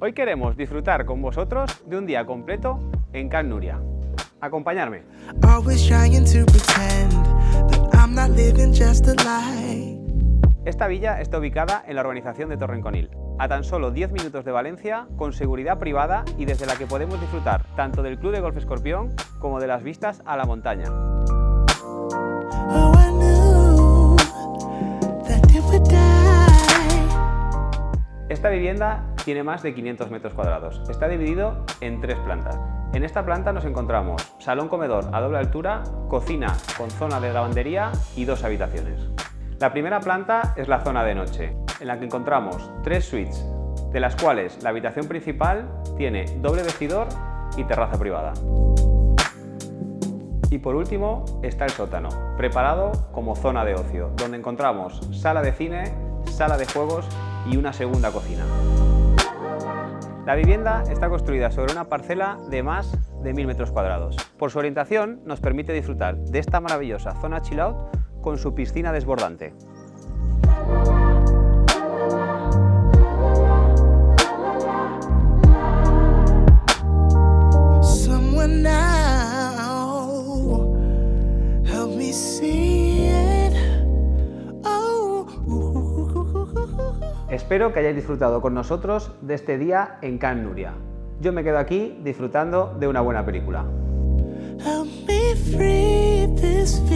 Hoy queremos disfrutar con vosotros de un día completo en Can Núria. Acompañadme. Esta villa está ubicada en la urbanización de Torrenconil, a tan solo 10 minutos de Valencia, con seguridad privada y desde la que podemos disfrutar tanto del Club de Golf Escorpión como de las vistas a la montaña. Esta vivienda tiene más de 500 metros cuadrados. Está dividido en 3 plantas. En esta planta nos encontramos salón comedor a doble altura, cocina con zona de lavandería y 2 habitaciones. La primera planta es la zona de noche, en la que encontramos 3 suites, de las cuales la habitación principal tiene doble vestidor y terraza privada. Y por último está el sótano, preparado como zona de ocio, donde encontramos sala de cine, sala de juegos y una segunda cocina. La vivienda está construida sobre una parcela de más de 1000 metros cuadrados. Por su orientación nos permite disfrutar de esta maravillosa zona chill out con su piscina desbordante. Espero que hayáis disfrutado con nosotros de este día en Can Núria. Yo me quedo aquí disfrutando de una buena película.